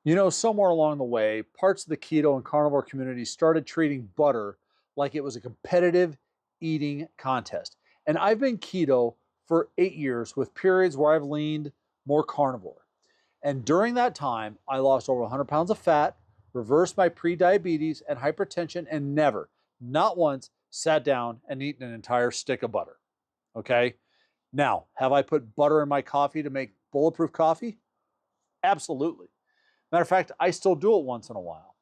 You know, somewhere along the way, parts of the keto and carnivore community started treating butter like it was a competitive eating contest. And I've been keto for 8 years with periods where I've leaned more carnivore. And during that time, I lost over 100 pounds of fat, reversed my pre-diabetes and hypertension, and never, not once, sat down and eaten an entire stick of butter. Okay? Now, have I put butter in my coffee to make bulletproof coffee? Absolutely. Matter of fact, I still do it once in a while.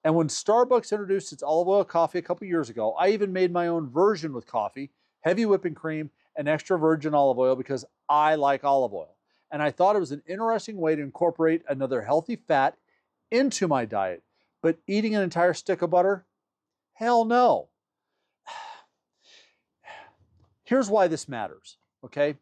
And when Starbucks introduced its olive oil coffee a couple years ago, I even made my own version with coffee, heavy whipping cream, and extra virgin olive oil because I like olive oil. And I thought it was an interesting way to incorporate another healthy fat into my diet. But eating an entire stick of butter? Hell no. Here's why this matters, okay?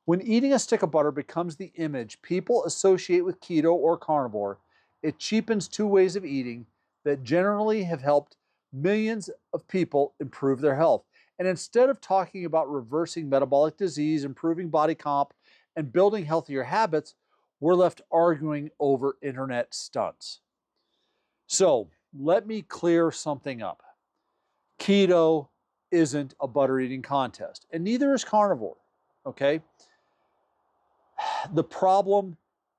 When eating a stick of butter becomes the image people associate with keto or carnivore, it cheapens two ways of eating that generally have helped millions of people improve their health. And instead of talking about reversing metabolic disease, improving body comp, and building healthier habits, we're left arguing over internet stunts. So let me clear something up. Keto isn't a butter eating contest, and neither is carnivore, okay? The problem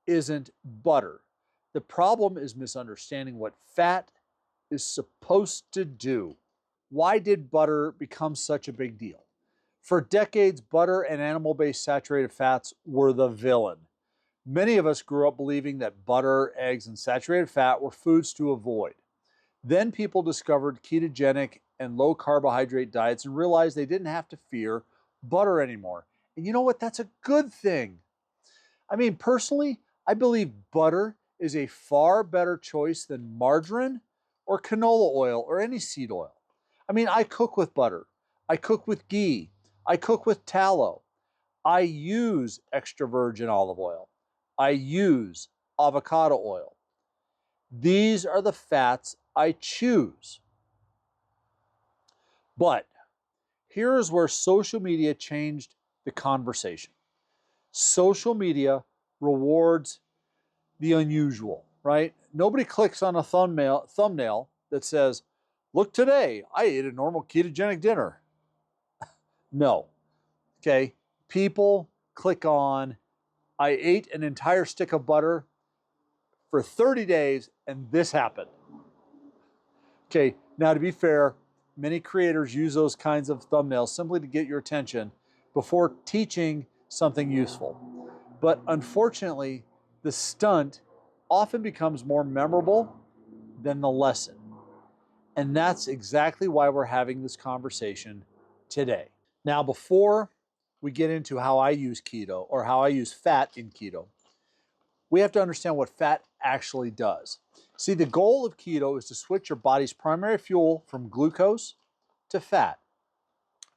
isn't butter. The problem is misunderstanding what fat is supposed to do. Why did butter become such a big deal? For decades, butter and animal-based saturated fats were the villain. Many of us grew up believing that butter, eggs, and saturated fat were foods to avoid. Then people discovered ketogenic and low carbohydrate diets and realized they didn't have to fear butter anymore. And you know what? That's a good thing. I mean, personally, I believe butter is a far better choice than margarine or canola oil or any seed oil. I mean, I cook with butter. I cook with ghee. I cook with tallow. I use extra virgin olive oil. I use avocado oil. These are the fats I choose. But here is where social media changed the conversation. Social media rewards the unusual, right? Nobody clicks on a thumbnail that says, look today, I ate a normal ketogenic dinner. No, okay? People click on, I ate an entire stick of butter for 30 days and this happened. Okay, now to be fair, many creators use those kinds of thumbnails simply to get your attention before teaching something useful. But unfortunately, the stunt often becomes more memorable than the lesson. And that's exactly why we're having this conversation today. Now, before we get into how I use keto or how I use fat in keto, we have to understand what fat actually does. See, the goal of keto is to switch your body's primary fuel from glucose to fat.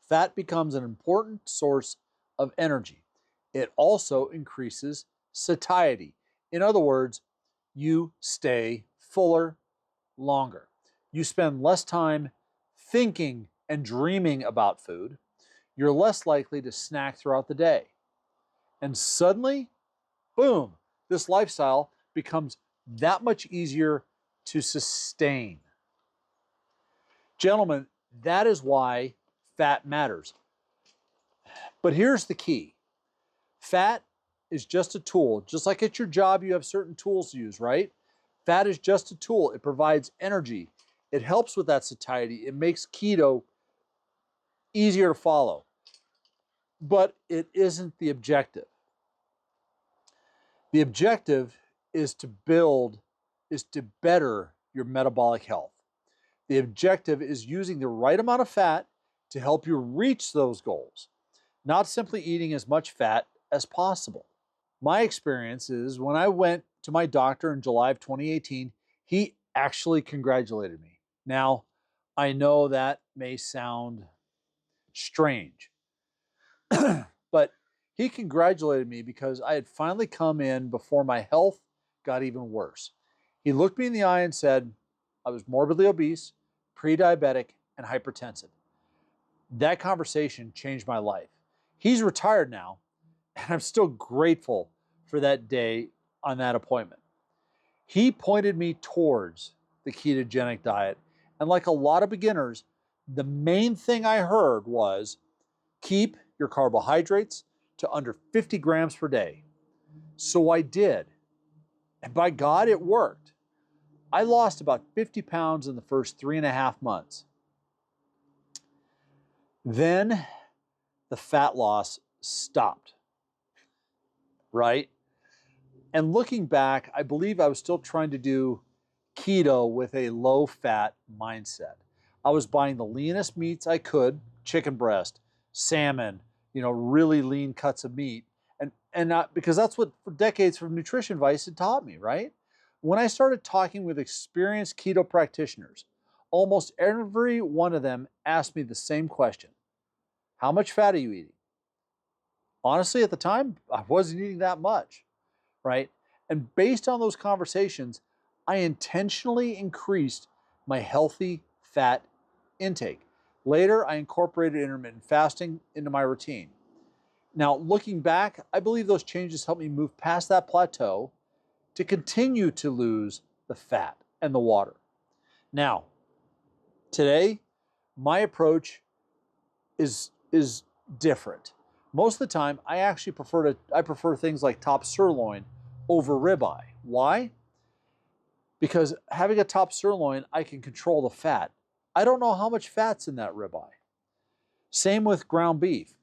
Fat becomes an important source of energy. It also increases satiety. In other words, you stay fuller longer. You spend less time thinking and dreaming about food. You're less likely to snack throughout the day. And suddenly, boom, this lifestyle becomes that much easier to sustain. Gentlemen, that is why fat matters. But here's the key. Fat is just a tool. Just like at your job, you have certain tools to use, right? Fat is just a tool. It provides energy. It helps with that satiety. It makes keto easier to follow. But it isn't the objective. The objective is to better your metabolic health. The objective is using the right amount of fat to help you reach those goals, not simply eating as much fat as possible. My experience is when I went to my doctor in July of 2018, he actually congratulated me. Now, I know that may sound strange, but he congratulated me because I had finally come in before my health got even worse. He looked me in the eye and said, I was morbidly obese, pre-diabetic, and hypertensive. That conversation changed my life. He's retired now, and I'm still grateful for that day on that appointment. He pointed me towards the ketogenic diet. And like a lot of beginners, the main thing I heard was keep your carbohydrates to under 50 grams per day. So I did. And by God, it worked. I lost about 50 pounds in the first 3.5 months. Then the fat loss stopped, right? And looking back, I believe I was still trying to do keto with a low fat mindset. I was buying the leanest meats I could, chicken breast, salmon, really lean cuts of meat. And not, because that's what for decades from Nutrition Vice had taught me, right? When I started talking with experienced keto practitioners, almost every one of them asked me the same question. How much fat are you eating? Honestly, at the time, I wasn't eating that much, right? And based on those conversations, I intentionally increased my healthy fat intake. Later, I incorporated intermittent fasting into my routine. Now, looking back, I believe those changes helped me move past that plateau to continue to lose the fat and the water. Now, today, my approach is different. Most of the time, I prefer things like top sirloin over ribeye. Why? Because having a top sirloin, I can control the fat. I don't know how much fat's in that ribeye. Same with ground beef.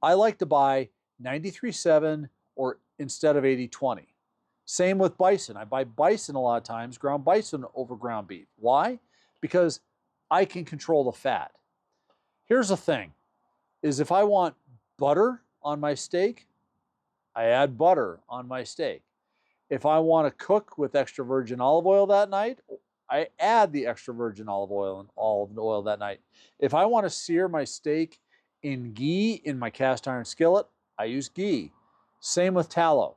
I like to buy 93.7 or instead of 80/20. Same with bison. I buy bison a lot of times, ground bison over ground beef. Why? Because I can control the fat. Here's the thing, is if I want butter on my steak, I add butter on my steak. If I want to cook with extra virgin olive oil that night, I add the extra virgin olive oil and olive oil that night. If I want to sear my steak in ghee in my cast iron skillet, I use ghee. Same with tallow,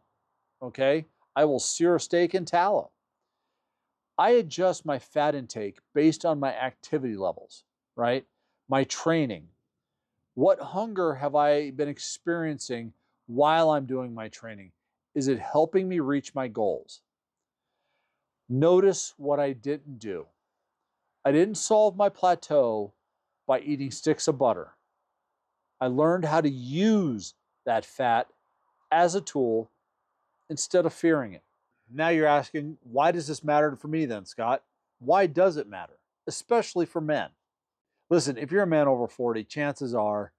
okay? I will sear a steak in tallow. I adjust my fat intake based on my activity levels, right? My training. What hunger have I been experiencing while I'm doing my training? Is it helping me reach my goals? Notice what I didn't do. I didn't solve my plateau by eating sticks of butter. I learned how to use that fat as a tool instead of fearing it. Now you're asking, why does this matter for me then, Scott? Why does it matter? Especially for men. Listen, if you're a man over 40, chances are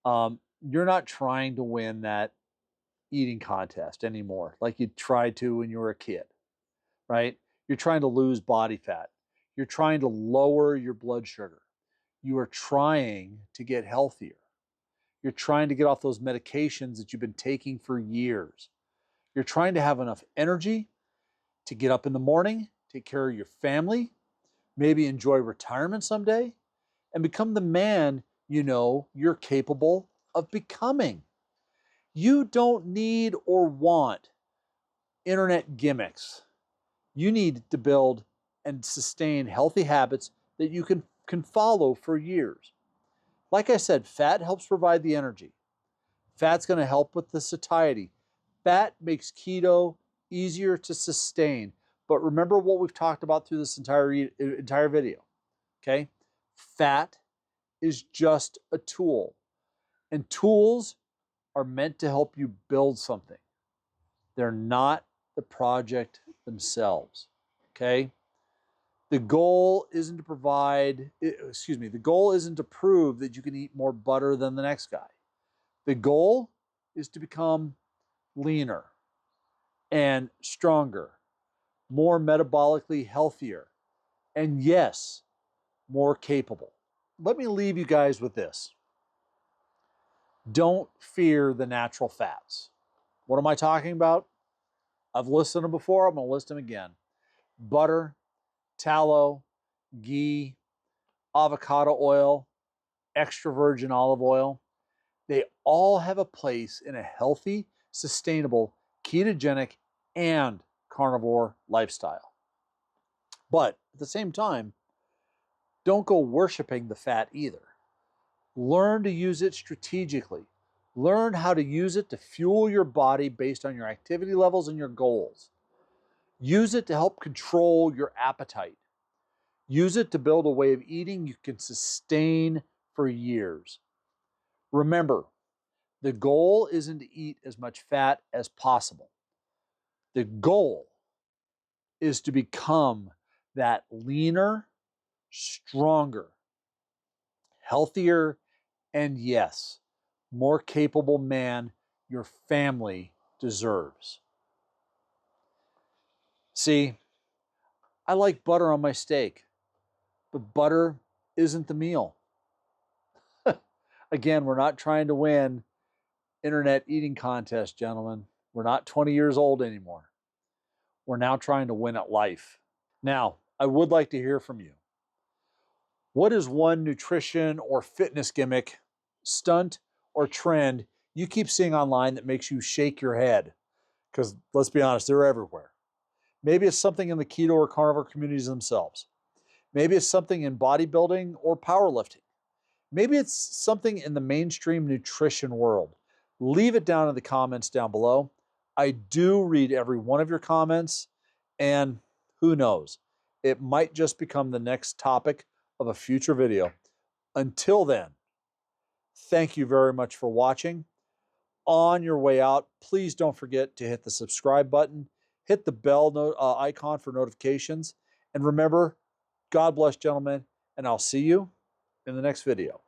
you're not trying to win that eating contest anymore like you tried to when you were a kid, right? You're trying to lose body fat. You're trying to lower your blood sugar. You are trying to get healthier. You're trying to get off those medications that you've been taking for years. You're trying to have enough energy to get up in the morning, take care of your family, maybe enjoy retirement someday, and become the man you're capable of becoming. You don't need or want internet gimmicks. You need to build and sustain healthy habits that you can follow for years. Like I said, fat helps provide the energy. Fat's going to help with the satiety. Fat makes keto easier to sustain. But remember what we've talked about through this entire video, okay? Fat is just a tool. And tools are meant to help you build something. They're not the project themselves, okay? The goal isn't to the goal isn't to prove that you can eat more butter than the next guy. The goal is to become leaner and stronger, more metabolically healthier, and yes, more capable. Let me leave you guys with this. Don't fear the natural fats. What am I talking about? I've listed them before. I'm going to list them again. Butter, tallow, ghee, avocado oil, extra virgin olive oil. They all have a place in a healthy, sustainable, ketogenic, and carnivore lifestyle. But at the same time, don't go worshiping the fat either. Learn to use it strategically. Learn how to use it to fuel your body based on your activity levels and your goals. Use it to help control your appetite. Use it to build a way of eating you can sustain for years. Remember, the goal isn't to eat as much fat as possible. The goal is to become that leaner, stronger, healthier, and yes, more capable man your family deserves. See, I like butter on my steak, but butter isn't the meal. Again, we're not trying to win internet eating contest, gentlemen. We're not 20 years old anymore. We're now trying to win at life. Now, I would like to hear from you. What is one nutrition or fitness gimmick, stunt, or trend you keep seeing online that makes you shake your head? Because let's be honest, they're everywhere. Maybe it's something in the keto or carnivore communities themselves. Maybe it's something in bodybuilding or powerlifting. Maybe it's something in the mainstream nutrition world. Leave it down in the comments down below. I do read every one of your comments, and who knows, it might just become the next topic of a future video. Until then, thank you very much for watching. On your way out, please don't forget to hit the subscribe button, hit the bell icon for notifications, and remember, God bless, gentlemen, and I'll see you in the next video.